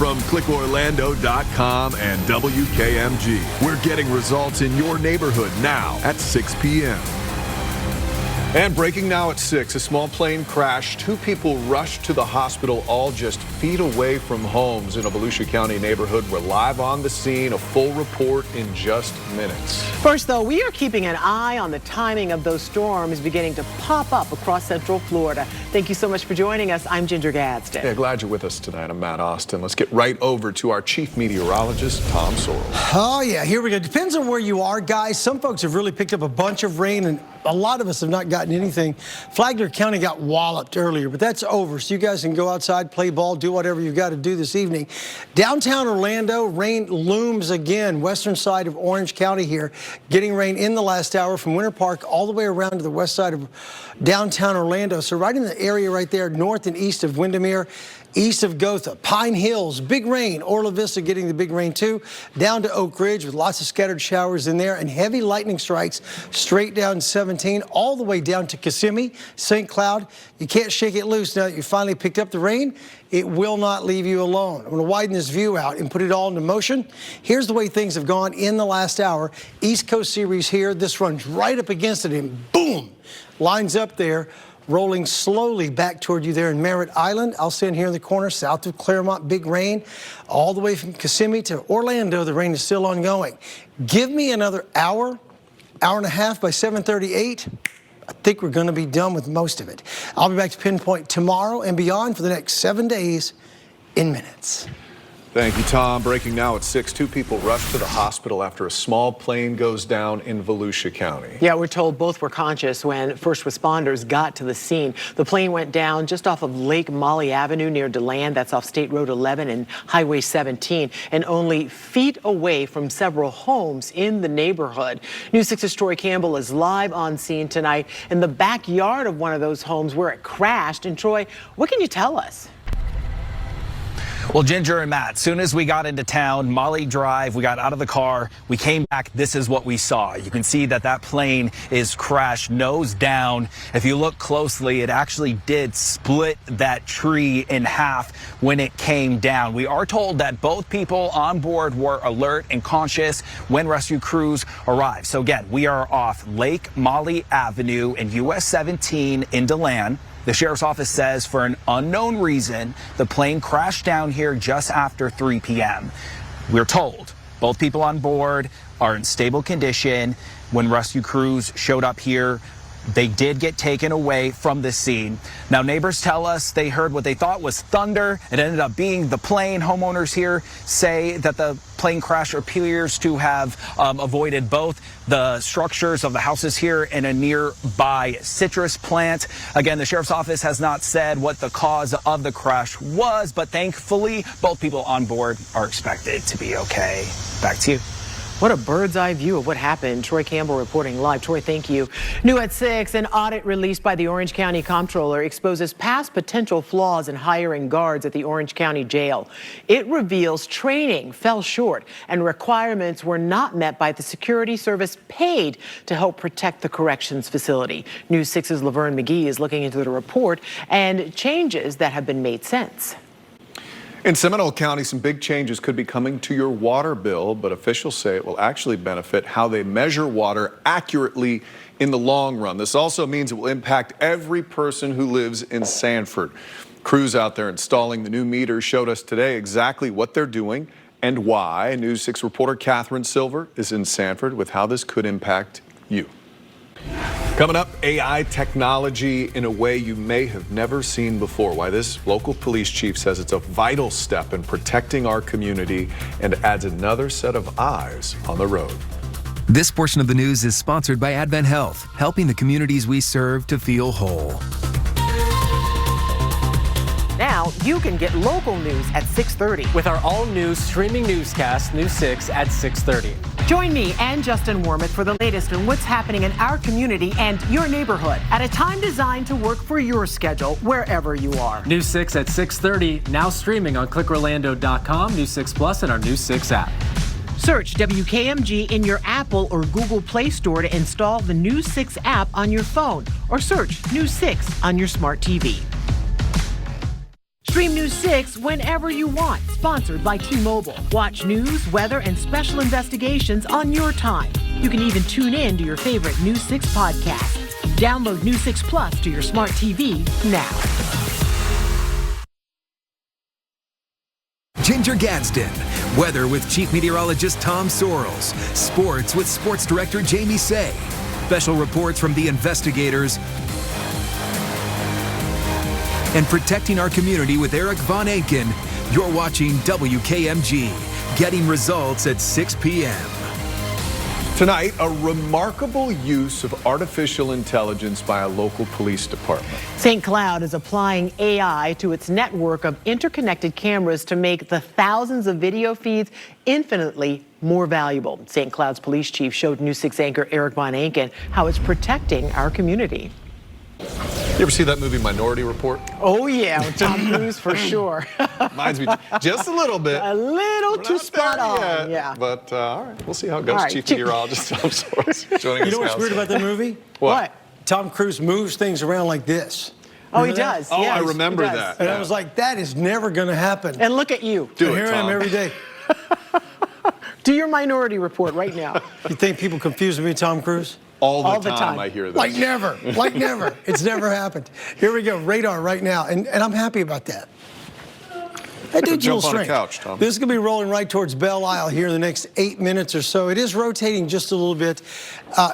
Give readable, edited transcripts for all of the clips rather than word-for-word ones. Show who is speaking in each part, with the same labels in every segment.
Speaker 1: from clickorlando.com and WKMG. We're getting results in your neighborhood now at 6 p.m. And breaking now at 6, a small plane crashed. 2 people rushed to the hospital, all just feet away from homes in a Volusia County neighborhood. We're live on the scene. A full report in just minutes.
Speaker 2: First, though, we are keeping an eye on the timing of those storms beginning to pop up across Central Florida. Thank you so much for joining us. I'm Ginger Gadsden.
Speaker 1: Yeah, glad you're with us tonight. I'm Matt Austin. Let's get right over to our chief meteorologist, Tom Sorrell.
Speaker 3: Oh, yeah, here we go. Depends on where you are, guys. Some folks have really picked up a bunch of rain, and a lot of us have not gotten anything. Flagler County got walloped earlier, but that's over. So you guys can go outside, play ball, do whatever you've got to do this evening. Downtown Orlando, rain looms again. Western side of Orange County here, getting rain in the last hour from Winter Park all the way around to the west side of downtown Orlando. So right in the area right there, north and east of Windermere, east of Gotha, Pine Hills, big rain. Orla Vista getting the big rain too. Down to Oak Ridge with lots of scattered showers in there and heavy lightning strikes straight down 17 all the way down to Kissimmee, St. Cloud. You can't shake it loose now that you finally picked up the rain. It will not leave you alone. I'm going to widen this view out and put it all into motion. Here's the way things have gone in the last hour. East Coast series here. This runs right up against it and boom, lines up there. Rolling slowly back toward you there in Merritt Island. I'll stand here in the corner south of Claremont, big rain. All the way from Kissimmee to Orlando, the rain is still ongoing. Give me another hour and a half by 7:38. I think we're going to be done with most of it. I'll be back to pinpoint tomorrow and beyond for the next 7 days in minutes.
Speaker 1: Thank you, Tom. Breaking now at 6, 2 people rushed to the hospital after a small plane goes down in Volusia County.
Speaker 2: Yeah, we're told both were conscious when first responders got to the scene. The plane went down just off of Lake Molly Avenue near DeLand. That's off State Road 11 and Highway 17, and only feet away from several homes in the neighborhood. News 6's Troy Campbell is live on scene tonight in the backyard of one of those homes where it crashed. And Troy, what can you tell us?
Speaker 4: Well, Ginger and Matt, soon as we got into town, Molly Drive, we got out of the car, we came back, this is what we saw. You can see that plane is crashed nose down. If you look closely, it actually did split that tree in half when it came down. We are told that both people on board were alert and conscious when rescue crews arrived. So again, we are off Lake Molly Avenue and US 17 in DeLand. The sheriff's office says for an unknown reason, the plane crashed down here just after 3 p.m. We're told both people on board are in stable condition. When rescue crews showed up here, they did get taken away from the scene. Now, neighbors tell us they heard what they thought was thunder. It ended up being the plane. Homeowners here say that the plane crash appears to have avoided both the structures of the houses here and a nearby citrus plant. Again, the sheriff's office has not said what the cause of the crash was, but thankfully, both people on board are expected to be okay. Back to you.
Speaker 2: What a bird's eye view of what happened. Troy Campbell reporting live. Troy, thank you. New at 6, an audit released by the Orange County Comptroller exposes past potential flaws in hiring guards at the Orange County Jail. It reveals training fell short and requirements were not met by the security service paid to help protect the corrections facility. News 6's Laverne McGee is looking into the report and changes that have been made since.
Speaker 1: In Seminole County, some big changes could be coming to your water bill, but officials say it will actually benefit how they measure water accurately in the long run. This also means it will impact every person who lives in Sanford. Crews out there installing the new meters showed us today exactly what they're doing and why. News 6 reporter Catherine Silver is in Sanford with how this could impact you. Coming up, AI technology in a way you may have never seen before. Why this local police chief says it's a vital step in protecting our community and adds another set of eyes on the road.
Speaker 5: This portion of the news is sponsored by Advent Health, helping the communities we serve to feel whole.
Speaker 2: Now you can get local news at 6:30
Speaker 6: with our all-new streaming newscast, News 6 at 6:30.
Speaker 2: Join me and Justin Wormuth for the latest on what's happening in our community and your neighborhood at a time designed to work for your schedule wherever you are.
Speaker 6: News 6 at 6:30, now streaming on clickorlando.com, News 6 Plus, and our News 6 app.
Speaker 2: Search WKMG in your Apple or Google Play Store to install the News 6 app on your phone, or search News 6 on your smart TV. Stream News 6 whenever you want. Sponsored by T-Mobile. Watch news, weather, and special investigations on your time. You can even tune in to your favorite News 6 podcast. Download News 6 Plus to your smart TV now.
Speaker 5: Ginger Gadsden. Weather with Chief Meteorologist Tom Sorrells. Sports with Sports Director Jamie Say. Special reports from the investigators. And protecting our community with Eric Von Anken. You're watching WKMG. Getting results at 6 p.m.
Speaker 1: Tonight, a remarkable use of artificial intelligence by a local police department.
Speaker 2: St. Cloud is applying AI to its network of interconnected cameras to make the thousands of video feeds infinitely more valuable. St. Cloud's police chief showed News 6 anchor Eric Von Anken how it's protecting our community.
Speaker 1: You ever see that movie Minority Report?
Speaker 2: Oh, yeah, with Tom Cruise for sure.
Speaker 1: Reminds me just a little bit.
Speaker 2: A little
Speaker 1: We're
Speaker 2: too
Speaker 1: not
Speaker 2: spot
Speaker 1: there
Speaker 2: on,
Speaker 1: yet,
Speaker 2: yeah.
Speaker 1: But all right, we'll see how it goes.
Speaker 2: All right,
Speaker 1: Chief Meteorologist Tom Sorrells joining us
Speaker 3: You know what's
Speaker 1: now.
Speaker 3: weird about that movie?
Speaker 1: What?
Speaker 3: Tom Cruise moves things around like this.
Speaker 2: Oh, he
Speaker 3: Remember that?
Speaker 2: does.
Speaker 1: Oh,
Speaker 2: yes,
Speaker 1: I
Speaker 2: he
Speaker 1: remember
Speaker 2: does.
Speaker 1: that.
Speaker 3: And I was like, that is never going to happen.
Speaker 2: And look at you.
Speaker 1: Do
Speaker 3: And
Speaker 1: it,
Speaker 3: here I am
Speaker 1: Tom.
Speaker 3: every day.
Speaker 2: Do your Minority Report right now.
Speaker 3: You think people confuse me with Tom Cruise?
Speaker 1: All the
Speaker 2: the
Speaker 1: time
Speaker 2: time.
Speaker 1: I hear this.
Speaker 3: Like never. Like never. It's never happened. Here we go. Radar right now. And I'm happy about that. That dude's a little
Speaker 1: Jump on a
Speaker 3: strange.
Speaker 1: couch, Tom.
Speaker 3: This is going to be rolling right towards Belle Isle here in the next 8 minutes or so. It is rotating just a little bit.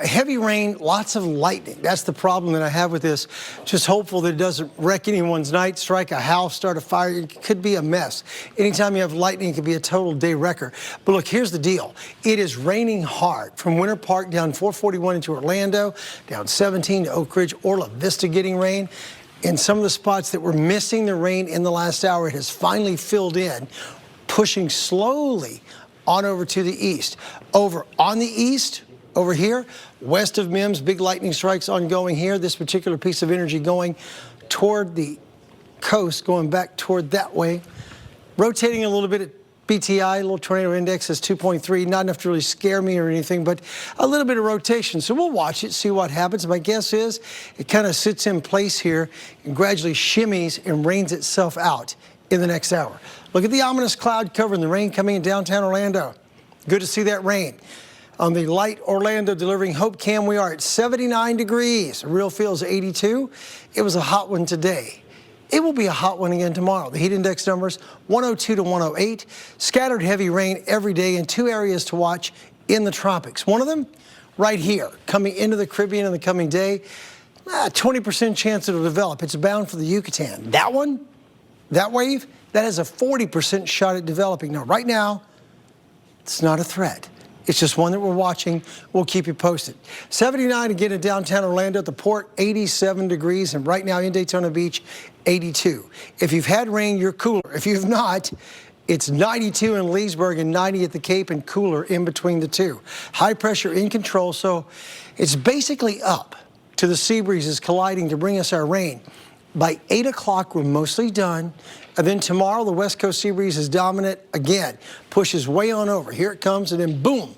Speaker 3: Heavy rain, lots of lightning. That's the problem that I have with this. Just hopeful that it doesn't wreck anyone's night, strike a house, start a fire. It could be a mess. Anytime you have lightning, it could be a total day wrecker. But look, here's the deal. It is raining hard from Winter Park down 441 into Orlando, down 17 to Oak Ridge, Orla Vista getting rain. In some of the spots that were missing the rain in the last hour, it has finally filled in, pushing slowly on over to the east. Over on the east, over here, west of Mims, big lightning strikes ongoing here. This particular piece of energy going toward the coast, going back toward that way. Rotating a little bit at BTI, a little tornado index is 2.3, not enough to really scare me or anything, but a little bit of rotation. So we'll watch it, see what happens. My guess is it kind of sits in place here and gradually shimmies and rains itself out in the next hour. Look at the ominous cloud cover and the rain coming in downtown Orlando. Good to see that rain. On the light Orlando delivering Hope Cam, we are at 79 degrees. Real feel is 82. It was a hot one today. It will be a hot one again tomorrow. The heat index numbers 102 to 108. Scattered heavy rain every day in 2 areas to watch in the tropics. One of them right here, coming into the Caribbean in the coming day. 20% chance it'll develop. It's bound for the Yucatan. That one, that wave, that has a 40% shot at developing. Now, right now, it's not a threat. It's just one that we're watching. We'll keep you posted. 79 again in downtown Orlando at the port, 87 degrees. And right now in Daytona Beach, 82. If you've had rain, you're cooler. If you've not, it's 92 in Leesburg and 90 at the Cape and cooler in between the two. High pressure in control, so it's basically up to the sea breezes colliding to bring us our rain. By 8 o'clock, we're mostly done. And then tomorrow, the West Coast sea breeze is dominant again. Pushes way on over. Here it comes, and then boom.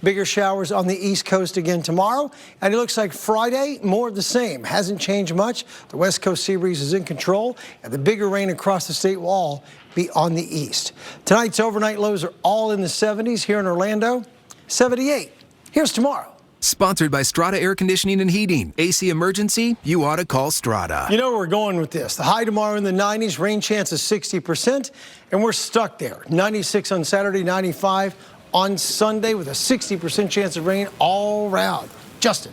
Speaker 3: Bigger showers on the East Coast again tomorrow. And it looks like Friday, more of the same. Hasn't changed much. The West Coast sea breeze is in control, and the bigger rain across the state will all be on the east. Tonight's overnight lows are all in the 70s here in Orlando. 78. Here's tomorrow.
Speaker 5: Sponsored by Strata Air Conditioning and Heating. AC emergency? You ought to call Strata.
Speaker 3: You know where we're going with this. The high tomorrow in the 90s, rain chance is 60%, and we're stuck there. 96 on Saturday, 95 on Sunday with a 60% chance of rain all around. Justin.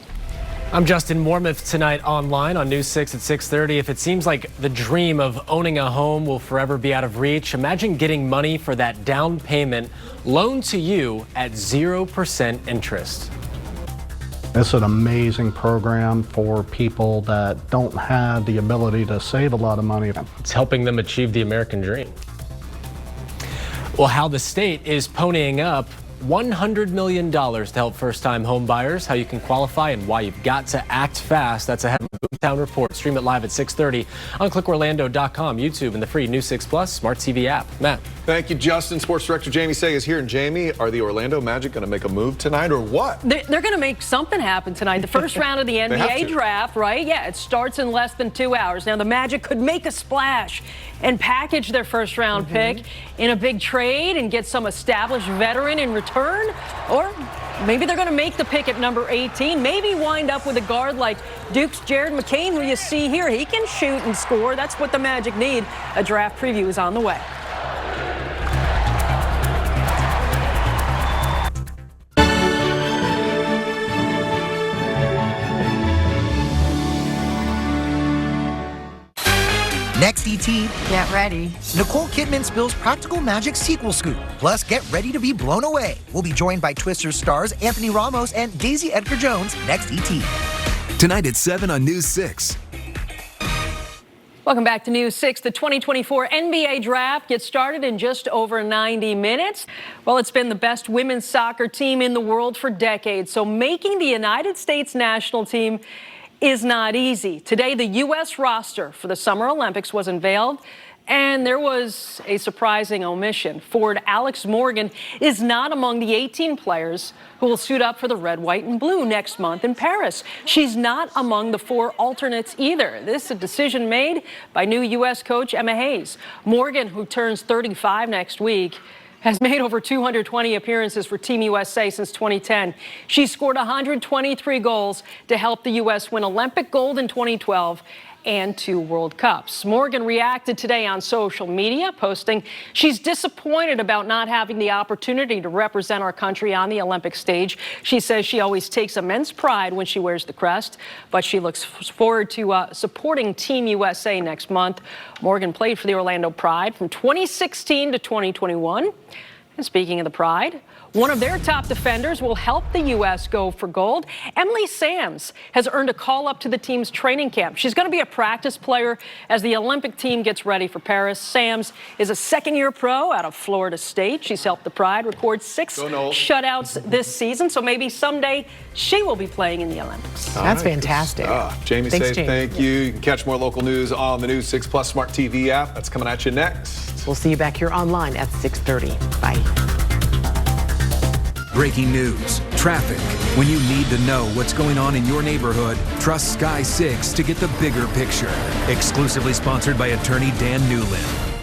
Speaker 6: I'm Justin. Mormouth tonight online on News 6 at 6:30. If it seems like the dream of owning a home will forever be out of reach, imagine getting money for that down payment loaned to you at 0% interest.
Speaker 7: It's an amazing program for people that don't have the ability to save a lot of money.
Speaker 6: It's helping them achieve the American dream. Well, how the state is ponying up $100 million to help first-time home buyers, how you can qualify, and why you've got to act fast. That's ahead of the Boomtown Report. Stream it live at 6:30 on clickorlando.com, YouTube, and the free News 6 Plus Smart TV app. Matt.
Speaker 1: Thank you, Justin. Sports Director Jamie Say is here. And Jamie, are the Orlando Magic going to make a move tonight or what?
Speaker 8: They're going to make something happen tonight. The first round of the NBA draft, right? Yeah, it starts in less than 2 hours. Now, the Magic could make a splash and package their first round pick in a big trade and get some established veteran in return. Or maybe they're going to make the pick at number 18. Maybe wind up with a guard like Duke's Jared McCain, who you see here. He can shoot and score. That's what the Magic need. A draft preview is on the way.
Speaker 9: Next, ET.
Speaker 10: Get ready.
Speaker 9: Nicole Kidman spills practical magic sequel scoop. Plus, get ready to be blown away. We'll be joined by Twister stars Anthony Ramos and Daisy Edgar Jones next, ET.
Speaker 5: Tonight at 7 on News 6.
Speaker 8: Welcome back to News 6. The 2024 NBA draft gets started in just over 90 minutes. Well, it's been the best women's soccer team in the world for decades, so making the United States national team is not easy. Today, the U.S. roster for the Summer Olympics was unveiled, and there was a surprising omission. Forward Alex Morgan is not among the 18 players who will suit up for the red, white, and blue next month in Paris. She's not among the 4 alternates either. This is a decision made by new U.S. coach Emma Hayes. Morgan, who turns 35 next week, has made over 220 appearances for Team USA since 2010. She scored 123 goals to help the U.S. win Olympic gold in 2012 and 2 World Cups. Morgan reacted today on social media, posting she's disappointed about not having the opportunity to represent our country on the Olympic stage. She says she always takes immense pride when she wears the crest, but she looks forward to supporting Team USA next month. Morgan played for the Orlando Pride from 2016 to 2021. And speaking of the Pride, one of their top defenders will help the U.S. go for gold. Emily Sams has earned a call up to the team's training camp. She's going to be a practice player as the Olympic team gets ready for Paris. Sams is a second-year pro out of Florida State. She's helped the Pride record 6 shutouts this season, so maybe someday she will be playing in the Olympics.
Speaker 2: That's fantastic.
Speaker 1: Jamie
Speaker 2: Thanks,
Speaker 1: Say,
Speaker 2: Jamie.
Speaker 1: thank you. You can catch more local news on the News 6 Plus Smart TV app. That's coming at you next.
Speaker 2: We'll see you back here online at 6:30. Bye.
Speaker 5: Breaking news, traffic. When you need to know what's going on in your neighborhood, trust Sky 6 to get the bigger picture. Exclusively sponsored by attorney Dan Newland.